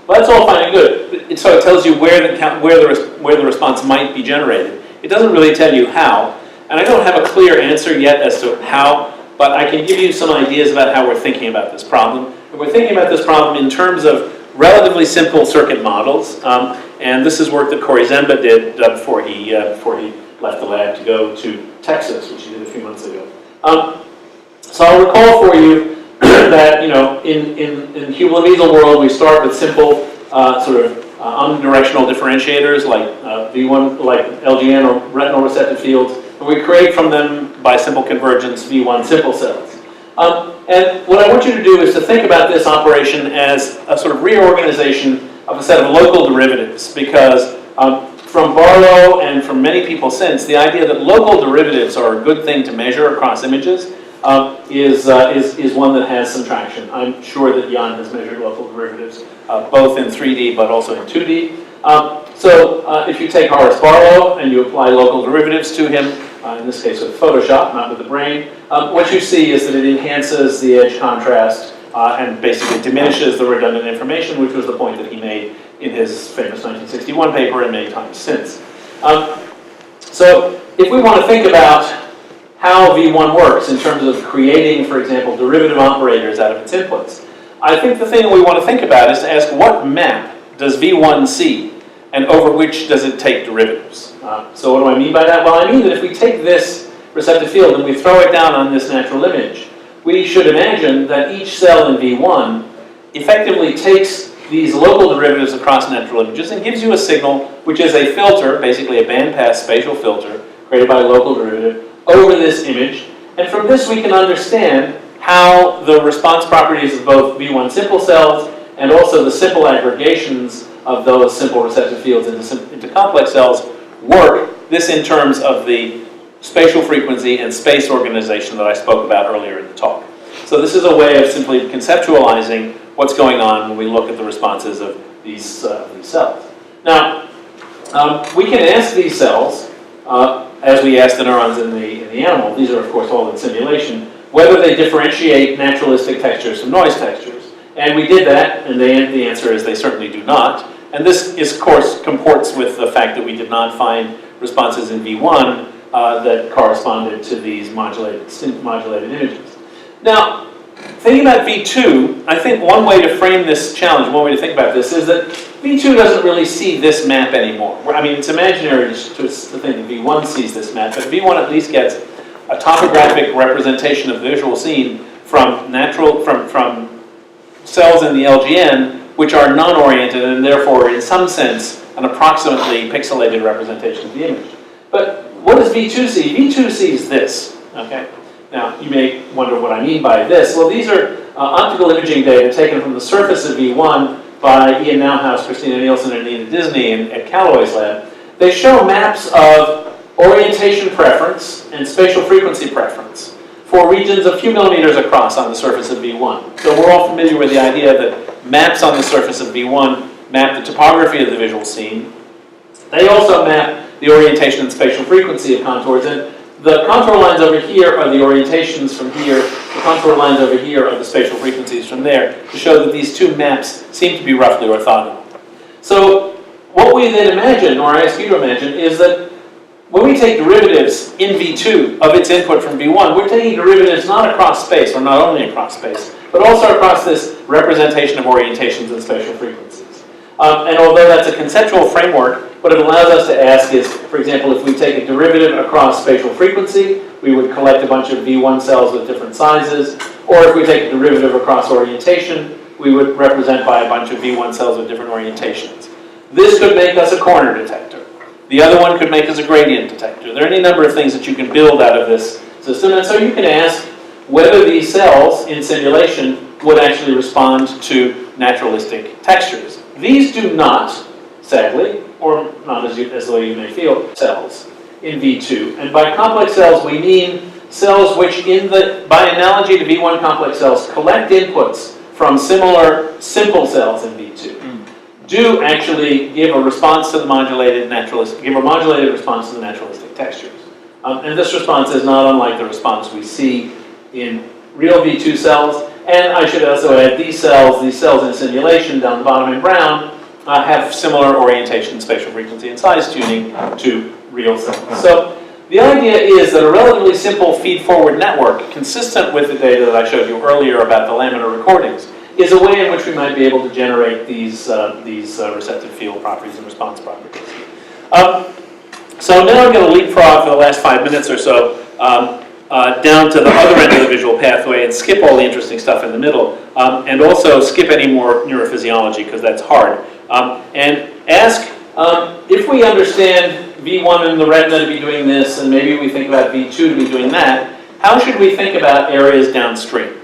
Well, that's all fine and good. So it tells you where the response might be generated. It doesn't really tell you how, and I don't have a clear answer yet as to how, but I can give you some ideas about how we're thinking about this problem. And we're thinking about this problem in terms of relatively simple circuit models, and this is work that Corey Zemba did before he left the lab to go to Texas, which he did a few months ago. So I'll recall for you that in Hubel-Wiesel world we start with simple sort of omnidirectional differentiators like V1, like LGN or retinal receptive fields, and we create from them by simple convergence V1 simple cells. And what I want you to do is to think about this operation as a sort of reorganization of a set of local derivatives, because from Barlow and from many people since, the idea that local derivatives are a good thing to measure across images is one that has some traction. I'm sure that Jan has measured local derivatives both in 3D but also in 2D. So if you take Horace Barlow and you apply local derivatives to him, in this case with Photoshop, not with the brain, what you see is that it enhances the edge contrast and basically diminishes the redundant information, which was the point that he made in his famous 1961 paper and many times since. So if we want to think about how V1 works in terms of creating, for example, derivative operators out of its inputs, I think the thing we want to think about is to ask what map does V1 see and over which does it take derivatives? So what do I mean by that? Well, I mean that if we take this receptive field and we throw it down on this natural image, we should imagine that each cell in V1 effectively takes these local derivatives across natural images and gives you a signal which is a filter, basically a bandpass spatial filter, created by a local derivative, over this image. And from this we can understand how the response properties of both V1 simple cells and also the simple aggregations of those simple receptive fields into complex cells work, this in terms of the spatial frequency and space organization that I spoke about earlier in the talk. So this is a way of simply conceptualizing what's going on when we look at the responses of these cells. Now, we can ask these cells, as we ask the neurons in the animal, these are of course all in simulation, whether they differentiate naturalistic textures from noise textures. And we did that, and the answer is they certainly do not. And this, of course, comports with the fact that we did not find responses in V1 that corresponded to these modulated images. Now, thinking about V2, I think one way to frame this challenge, one way to think about this, is that V2 doesn't really see this map anymore. I mean, it's imaginary to think that V1 sees this map, but V1 at least gets a topographic representation of the visual scene from cells in the LGN, which are non-oriented and therefore, in some sense, an approximately pixelated representation of the image. But what does V2 see? V2 sees this, okay? Now, you may wonder what I mean by this. Well, these are optical imaging data taken from the surface of V1 by Ian Nauhaus, Christina Nielsen, and Nina Disney at Callaway's lab. They show maps of orientation preference and spatial frequency preference for regions a few millimeters across on the surface of V1. So we're all familiar with the idea that maps on the surface of V1 map the topography of the visual scene. They also map the orientation and spatial frequency of contours, and the contour lines over here are the orientations from here, the contour lines over here are the spatial frequencies from there, to show that these two maps seem to be roughly orthogonal. So what we then imagine, or I ask you to imagine, is that when we take derivatives in V2 of its input from V1, we're taking derivatives not across space, or not only across space, but also across this representation of orientations and spatial frequencies. And although that's a conceptual framework, what it allows us to ask is, for example, if we take a derivative across spatial frequency, we would collect a bunch of V1 cells with different sizes, or if we take a derivative across orientation, we would represent by a bunch of V1 cells with different orientations. This could make us a corner detector. The other one could make us a gradient detector. There are any number of things that you can build out of this system. And so you can ask whether these cells in simulation would actually respond to naturalistic textures. These do not, sadly, or not as the way you may feel, cells in V2. And by complex cells, we mean cells which, by analogy to V1 complex cells, collect inputs from similar simple cells in V2. Do actually give a response to the modulated response to the naturalistic textures. And this response is not unlike the response we see in real V2 cells. And I should also add these cells in simulation down the bottom in brown, have similar orientation, spatial frequency, and size tuning to real cells. So the idea is that a relatively simple feed-forward network, consistent with the data that I showed you earlier about the laminar recordings, is a way in which we might be able to generate these receptive field properties and response properties. So now I'm going to leapfrog for the last 5 minutes or so down to the other end of the visual pathway and skip all the interesting stuff in the middle, and also skip any more neurophysiology because that's hard. And ask if we understand V1 and the retina to be doing this, and maybe we think about V2 to be doing that, how should we think about areas downstream?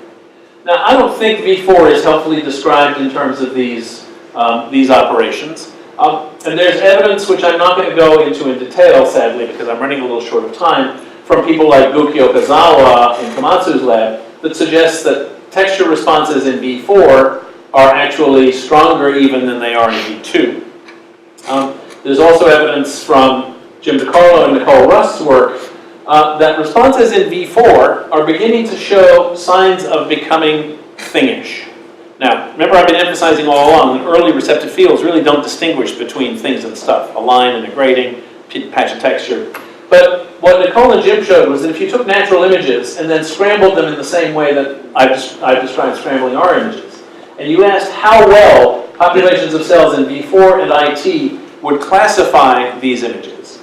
Now, I don't think V4 is helpfully described in terms of these operations. And there's evidence, which I'm not going to go into in detail, sadly, because I'm running a little short of time, from people like Guki Okazawa in Komatsu's lab, that suggests that texture responses in V4 are actually stronger even than they are in V2. There's also evidence from Jim DiCarlo and Nicole Rust's work that responses in V4 are beginning to show signs of becoming thingish. Now, remember I've been emphasizing all along that early receptive fields really don't distinguish between things and stuff, a line and a grading, patch of texture. But what Nicole and Jim showed was that if you took natural images and then scrambled them in the same way that I've described scrambling our images, and you asked how well populations of cells in V4 and IT would classify these images.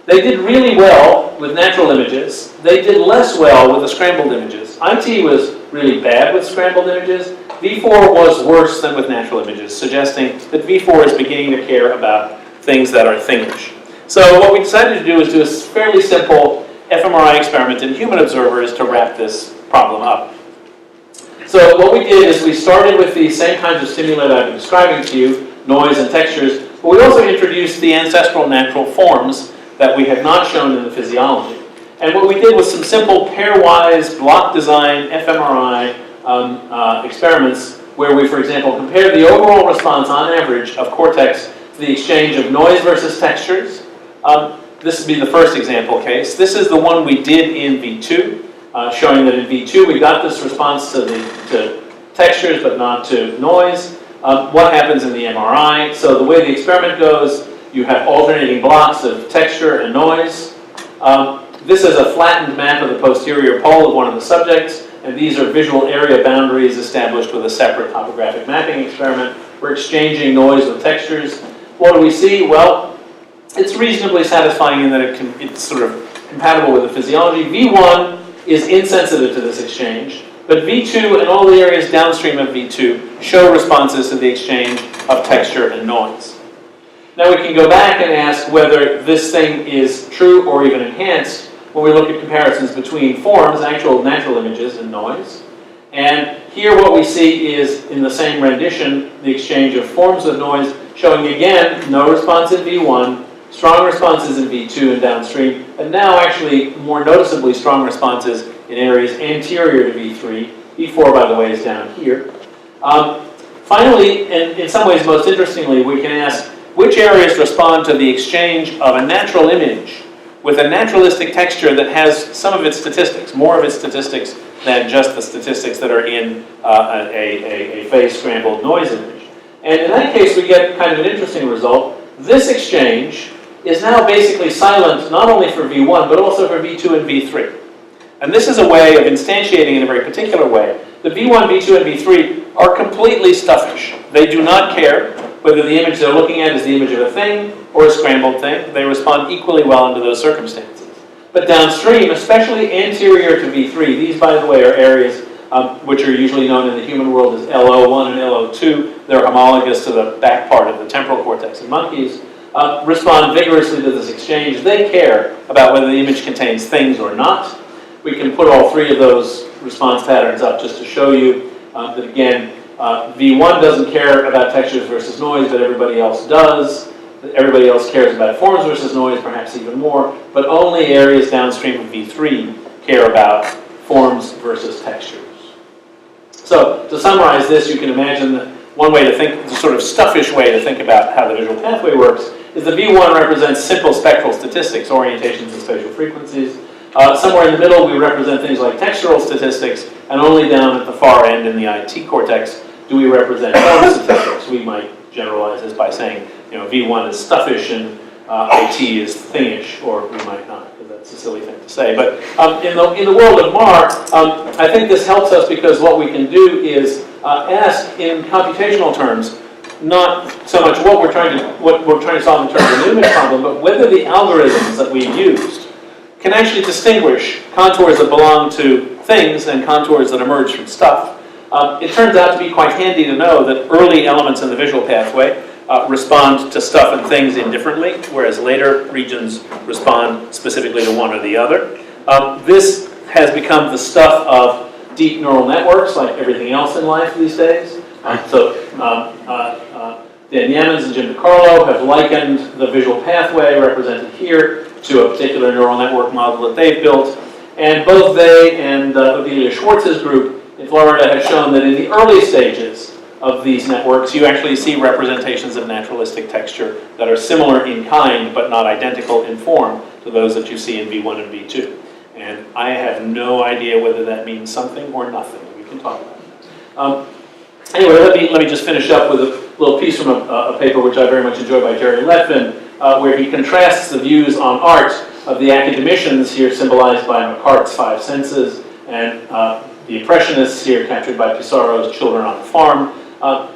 They did really well with natural images. They did less well with the scrambled images. IT was really bad with scrambled images. V4 was worse than with natural images, suggesting that V4 is beginning to care about things that are thingish. So what we decided to do is do a fairly simple fMRI experiment in human observers to wrap this problem up. So what we did is we started with the same kinds of stimuli that I've been describing to you, noise and textures, but we also introduced the ancestral natural forms that we had not shown in the physiology. And what we did was some simple pairwise block design fMRI experiments where we, for example, compared the overall response on average of cortex to the exchange of noise versus textures. This would be the first example case. This is the one we did in V2, showing that in V2 we got this response to textures but not to noise. What happens in the MRI? So the way the experiment goes, you have alternating blocks of texture and noise. This is a flattened map of the posterior pole of one of the subjects, and these are visual area boundaries established with a separate topographic mapping experiment. We're exchanging noise with textures. What do we see? Well, it's reasonably satisfying in that it's sort of compatible with the physiology. V1 is insensitive to this exchange, but V2 and all the areas downstream of V2 show responses to the exchange of texture and noise. Now we can go back and ask whether this thing is true or even enhanced when we look at comparisons between forms, actual natural images, and noise. And here what we see is, in the same rendition, the exchange of forms with noise, showing again no response in V1, strong responses in V2 and downstream, and now actually more noticeably strong responses in areas anterior to V3. V4, by the way, is down here. Finally, and in some ways most interestingly, we can ask which areas respond to the exchange of a natural image with a naturalistic texture that has some of its statistics, more of its statistics than just the statistics that are in a phase scrambled noise image. And in that case, we get kind of an interesting result. This exchange is now basically silent not only for V1, but also for V2 and V3. And this is a way of instantiating in a very particular way that V1, V2, and V3 are completely stuffish. They do not care whether the image they're looking at is the image of a thing or a scrambled thing. They respond equally well under those circumstances. But downstream, especially anterior to V3, these, by the way, are areas which are usually known in the human world as LO1 and LO2. They're homologous to the back part of the temporal cortex in monkeys. Respond vigorously to this exchange. They care about whether the image contains things or not. we can put all three of those response patterns up just to show you that, again, V1 doesn't care about textures versus noise, but everybody else does. Everybody else cares about forms versus noise, perhaps even more, but only areas downstream of V3 care about forms versus textures. So, to summarize this, you can imagine that one way to think, the sort of stuffish way to think about how the visual pathway works, is the V1 represents simple spectral statistics, orientations and spatial frequencies. Somewhere in the middle, we represent things like textural statistics, and only down at the far end in the IT cortex do we represent form statistics. We might generalize this by saying, V1 is stuffish and IT is thingish, or we might not, because that's a silly thing to say. But in the world of MAR, I think this helps us because what we can do is ask in computational terms, not so much what we're trying to solve in terms of an image problem, but whether the algorithms that we've used can actually distinguish contours that belong to things and contours that emerge from stuff. It turns out to be quite handy to know that early elements in the visual pathway respond to stuff and things indifferently, whereas later regions respond specifically to one or the other. This has become the stuff of deep neural networks, like everything else in life these days. Dan Yemens and Jim DiCarlo have likened the visual pathway, represented here, to a particular neural network model that they've built. And both they and Odelia Schwartz's group in Florida have shown that in the early stages of these networks, you actually see representations of naturalistic texture that are similar in kind, but not identical in form to those that you see in V1 and V2. And I have no idea whether that means something or nothing. We can talk about that. Anyway, let me just finish up with a little piece from a paper which I very much enjoy by Jerry Lettvin, where he contrasts the views on art of the academicians, here symbolized by McCart's five senses, and the impressionists, here captured by Pissarro's Children on the Farm.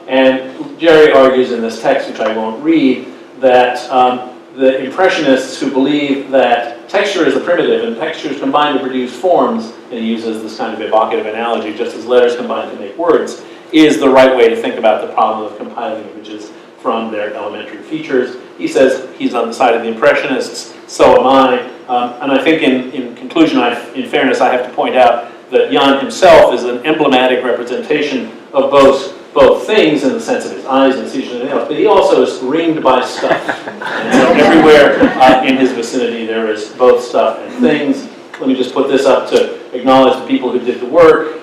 And Jerry argues in this text, which I won't read, that the impressionists who believe that texture is the primitive and textures combine to produce forms, and he uses this kind of evocative analogy, just as letters combine to make words, is the right way to think about the problem of compiling images from their elementary features. He says he's on the side of the impressionists, so am I. And I think in conclusion, in fairness, I have to point out that Jan himself is an emblematic representation of both things in the sense of his eyes and seizures and nails, but he also is ringed by stuff. And so everywhere in his vicinity there is both stuff and things. Let me just put this up to acknowledge the people who did the work.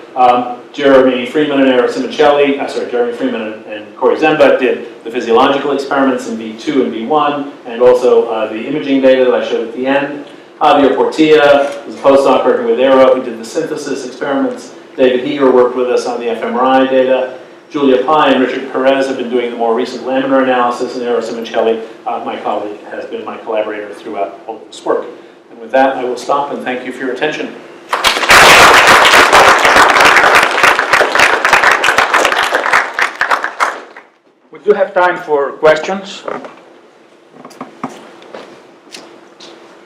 Jeremy Freeman and Jeremy Freeman and Corey Zemba did the physiological experiments in V2 and V1, and also the imaging data that I showed at the end. Javier Portilla was a postdoc working with Aero who did the synthesis experiments. David Heger worked with us on the fMRI data. Julia Pai and Richard Perez have been doing the more recent laminar analysis, and Eero Simoncelli, my colleague, has been my collaborator throughout all of this work. And with that, I will stop and thank you for your attention. We do have time for questions.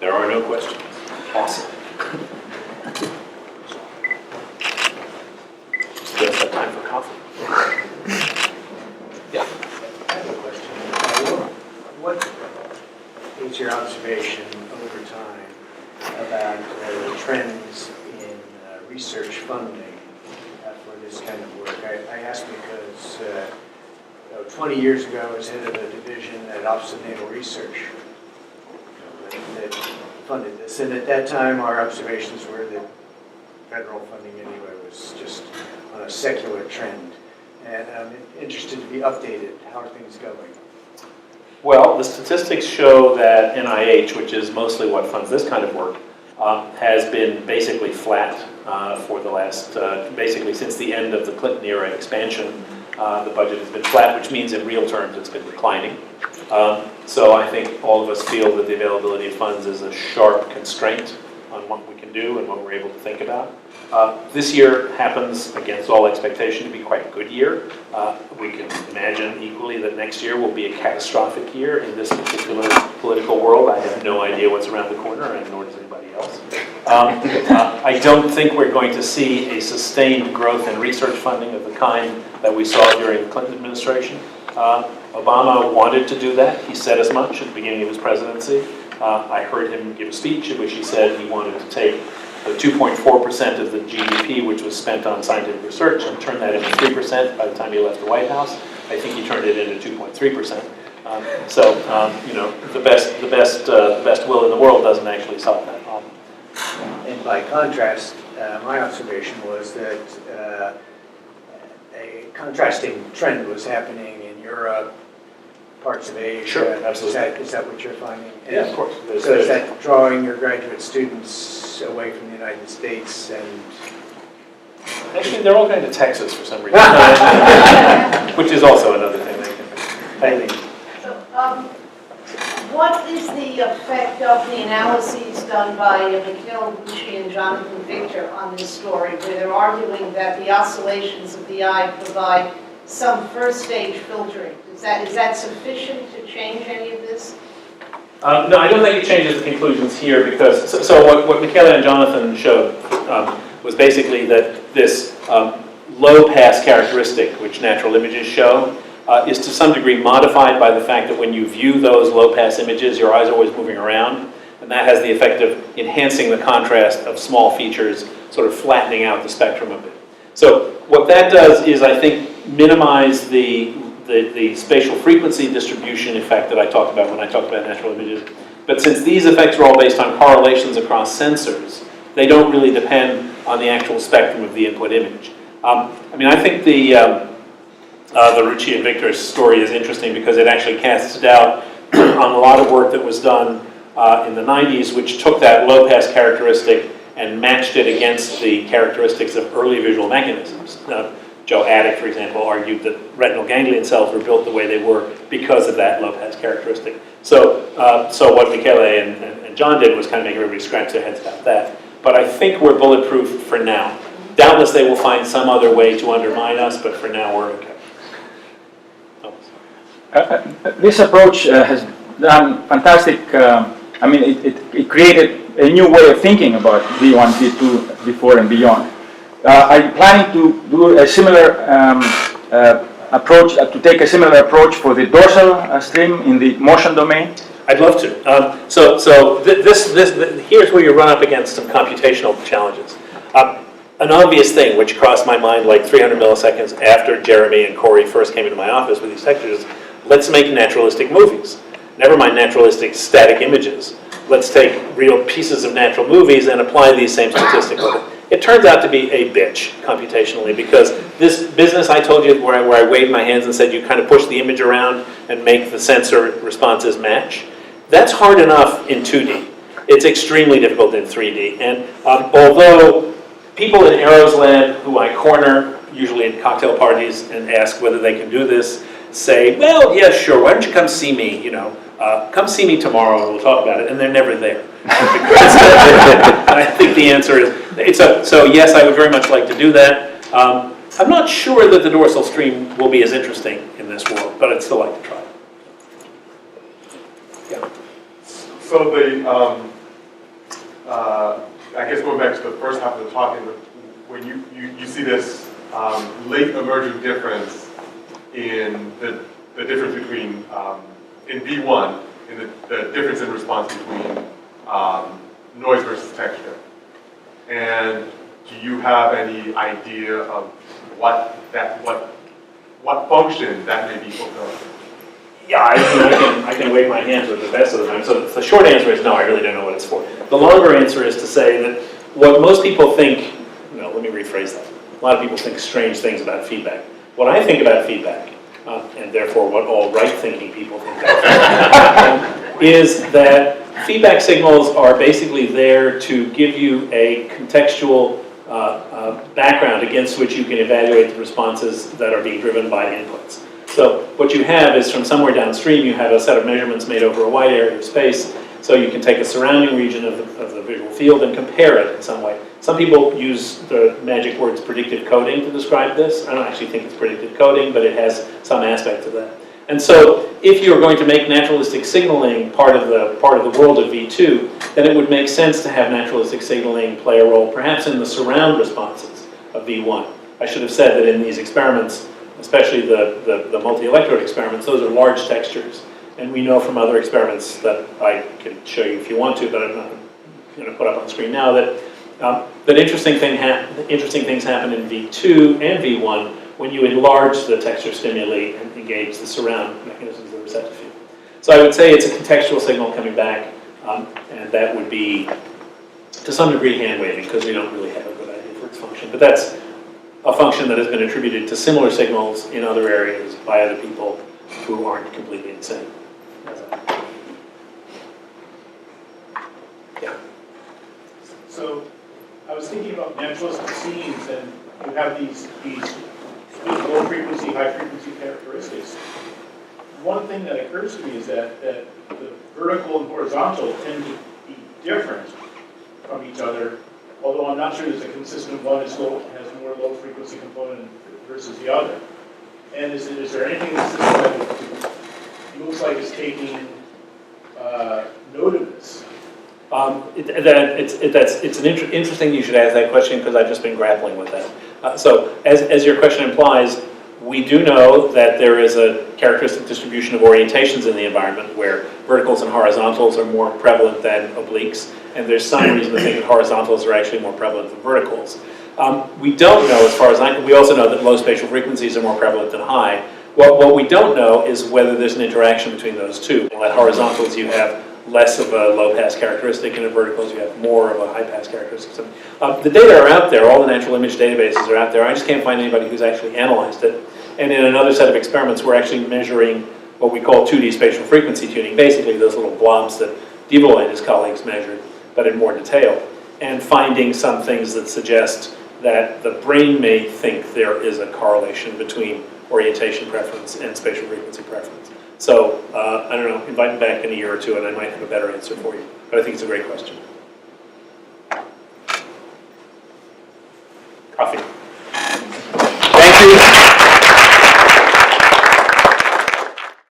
There are no questions. Awesome. Just have time for coffee. Yeah. I have a question. What is your observation over time about the trends in research funding for this kind of work? I ask because 20 years ago I was head of a division at Office of Naval Research that funded this. And at that time our observations were that federal funding anyway was just on a secular trend. And I'm interested to be updated. How are things going? Well, the statistics show that NIH, which is mostly what funds this kind of work, has been basically flat for the last, basically since the end of the Clinton era expansion. The budget has been flat, which means in real terms it's been declining. So I think all of us feel that the availability of funds is a sharp constraint on what we can do and what we're able to think about. This year happens, against all expectation, to be quite a good year. We can imagine equally that next year will be a catastrophic year in this particular political world. I have no idea what's around the corner, and nor does anybody else. I don't think we're going to see a sustained growth in research funding of the kind that we saw during the Clinton administration. Obama wanted to do that. He said as much at the beginning of his presidency. I heard him give a speech in which he said he wanted to take the 2.4% of the GDP which was spent on scientific research and turned that into 3% by the time he left the White House. I think he turned it into 2.3%. You know, the best will in the world doesn't actually solve that problem. And by contrast, my observation was that a contrasting trend was happening in Europe, parts of Asia. Sure, absolutely. Is that what you're finding? Yeah, of course. So is that drawing your graduate students away from the United States and... Actually, they're all going to Texas for some reason, which is also another thing they can do. So, what is the effect of the analyses done by Mikhail Bucci and Jonathan Victor on this story, where they're arguing that the oscillations of the eye provide some first-stage filtering? Is that sufficient to change any of this? No, I don't think it changes the conclusions here because, so what Michaela and Jonathan showed was basically that this low-pass characteristic, which natural images show, is to some degree modified by the fact that when you view those low-pass images, your eyes are always moving around, and that has the effect of enhancing the contrast of small features, sort of flattening out the spectrum a bit. So what that does is, I think, minimize the spatial frequency distribution effect that I talked about when I talked about natural images. But since these effects are all based on correlations across sensors, they don't really depend on the actual spectrum of the input image. I mean, I think the Rucci and Victor's story is interesting because it actually casts doubt on a lot of work that was done in the 90s, which took that low-pass characteristic and matched it against the characteristics of early visual mechanisms. Joe Attic, for example, argued that retinal ganglion cells were built the way they were because of that low-pass characteristic. So what Michele and John did was kind of make everybody scratch their heads about that. But I think we're bulletproof for now. Doubtless they will find some other way to undermine us, but for now we're okay. This approach has done fantastic. I mean, it created a new way of thinking about V1, V2, V4, and beyond. Are you planning to do a similar approach, to take a similar approach for the dorsal stream in the motion domain? I'd love to. Here's where you run up against some computational challenges. An obvious thing, which crossed my mind like 300 milliseconds after Jeremy and Corey first came into my office with these textures, let's make naturalistic movies. Never mind naturalistic static images. Let's take real pieces of natural movies and apply these same statistics. It turns out to be a bitch computationally because this business I told you where I waved my hands and said you kind of push the image around and make the sensor responses match, that's hard enough in 2D. It's extremely difficult in 3D. And although people in Aero's lab who I corner, usually in cocktail parties, and ask whether they can do this, say, well, yeah, sure, why don't you come see me, come see me tomorrow and we'll talk about it, and they're never there. I think the answer is, so yes, I would very much like to do that. I'm not sure that the dorsal stream will be as interesting in this world, but I'd still like to try. Yeah. So I guess going back to the first half of the talk, when you see this late emerging difference in the difference between, in V1, in the difference in response between noise versus texture. And do you have any idea of what function that may be fulfilling? Yeah, I can wave my hands with the best of the time. So the short answer is no, I really don't know what it's for. The longer answer is to say that what most people think, let me rephrase that. A lot of people think strange things about feedback. What I think about feedback, and therefore what all right-thinking people think about feedback, is that feedback signals are basically there to give you a contextual background against which you can evaluate the responses that are being driven by inputs. So what you have is from somewhere downstream, you have a set of measurements made over a wide area of space, so you can take a surrounding region of the visual field and compare it in some way. Some people use the magic words predictive coding to describe this. I don't actually think it's predictive coding, but it has some aspect of that. And so if you're going to make naturalistic signaling part of the world of V2, then it would make sense to have naturalistic signaling play a role perhaps in the surround responses of V1. I should have said that in these experiments, especially the multi-electrode experiments, those are large textures. And we know from other experiments that I can show you if you want to, but I'm not going to put up on screen now, that But interesting things happen in V2 and V1 when you enlarge the texture stimuli and engage the surround mechanisms of the receptive field. So I would say it's a contextual signal coming back, and that would be, to some degree, hand-waving, because we don't really have a good idea for its function. But that's a function that has been attributed to similar signals in other areas by other people who aren't completely insane. Yeah. So I was thinking about naturalistic scenes, and you have these low frequency, high frequency characteristics. One thing that occurs to me is that the vertical and horizontal tend to be different from each other, although I'm not sure there's a consistent one has more low frequency component versus the other. And is there anything in the system that looks like it's taking note of this? It's interesting you should ask that question, because I've just been grappling with that. So as your question implies, we do know that there is a characteristic distribution of orientations in the environment where verticals and horizontals are more prevalent than obliques, and there's some reason to think that horizontals are actually more prevalent than verticals. We don't know, as far as we also know that low spatial frequencies are more prevalent than high. What we don't know is whether there's an interaction between those two. At horizontals, you have less of a low-pass characteristic, and at verticals, you have more of a high-pass characteristic. So, the data are out there. All the natural image databases are out there. I just can't find anybody who's actually analyzed it. And in another set of experiments, we're actually measuring what we call 2D spatial frequency tuning, basically those little blobs that Devo and his colleagues measured, but in more detail, and finding some things that suggest that the brain may think there is a correlation between orientation preference and spatial frequency preference. So, I don't know, invite me back in a year or two and I might have a better answer for you. But I think it's a great question. Coffee.